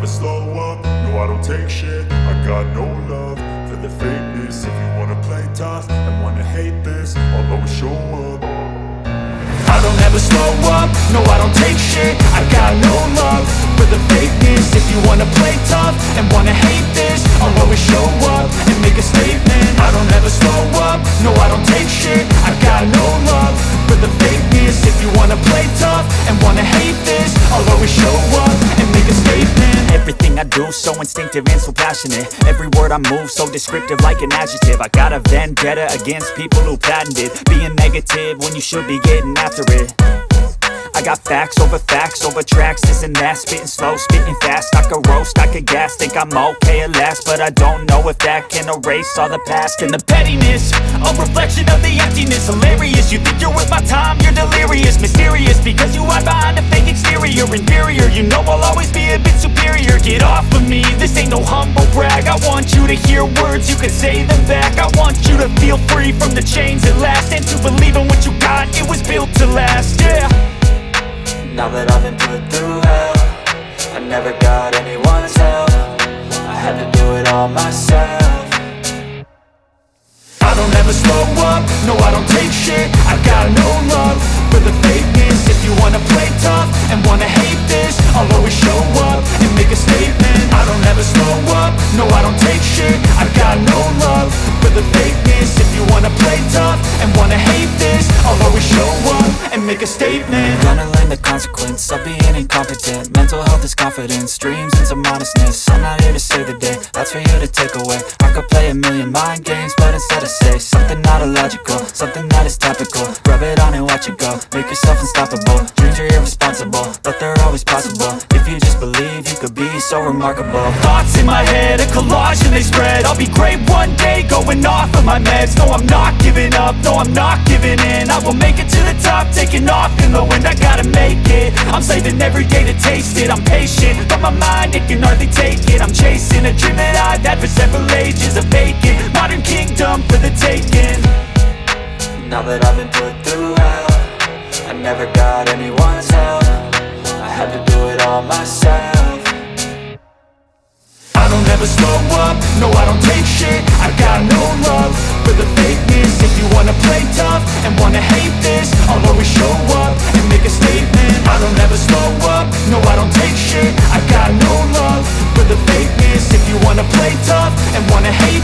slow up, no I don't take shit. I got no love for the fakeness. If you wanna play tough and wanna hate this, I'll always show up. I don't ever slow up, no I don't take shit. I got no love for the fakeness. If you wanna play tough and wanna hate this, I'll always show up and make a statement. I don't ever slow up, no I don't take shit. I got no love for the fakeness. If you wanna play tough and wanna hate this, I'll always show up and make a statement. Everything I do so instinctive and so passionate. Every word I move so descriptive like an adjective. I got a vendetta against people who patented being negative when you should be getting after it. I got facts over tracks, this and that. Spitting slow, spitting fast, I could roast, I could gas. Think I'm okay at last, but I don't know if that can erase all the past. And the pettiness, a reflection of the emptiness. Hilarious, you think you're worth my time, you're delirious. Mysterious, because you hide behind a fake exterior. Inferior, you know I'll always be a bit superior. Get off of me, this ain't no humble brag. I want you to hear words, you can say them back. I want you to feel free from the chains at last, and to believe in what you got, it was built to last, yeah. Now that I've been put through hell, I never got anyone's help. I had to do it all myself. I don't ever slow up, no I don't take shit. I got no love for the fakeness. If you wanna play tough and wanna hate this, I'll always show up and make a statement. I don't ever slow up, no I don't take shit. I got no love for the fakeness. If you wanna play tough and wanna hate this, I'll always show up and make a statement. Gonna learn the consequence of being incompetent. Mental health is confidence, dreams and some modestness. I'm not here to save the day, that's for you to take away. I could play a million mind games, but instead I say something not illogical, something that is topical. Rub it on and watch it go, make yourself unstoppable. Dreams are irresponsible, but they're always possible. If you just believe, you could be so remarkable. Thoughts in my head, a collage and they spread. I'll be great one day, going off of my meds. No, I'm not giving up, no, I'm not giving in. I will make it to the top, taking off in the wind. I gotta make it, I'm saving every day to taste it. I'm patient, but my mind, it can hardly take it. I'm chasing a dream that I've had for several ages. A vacant, modern kingdom for the taking. Now that I've been put through hell, I never got anyone's help. I had to do it all myself. I don't ever slow up, no I don't take shit. I got no love for the fakeness. If you wanna play tough and wanna hate this, I'll always show up and make a statement. I don't ever slow up, no I don't take shit. I got no love for the fakeness. If you wanna play tough and wanna hate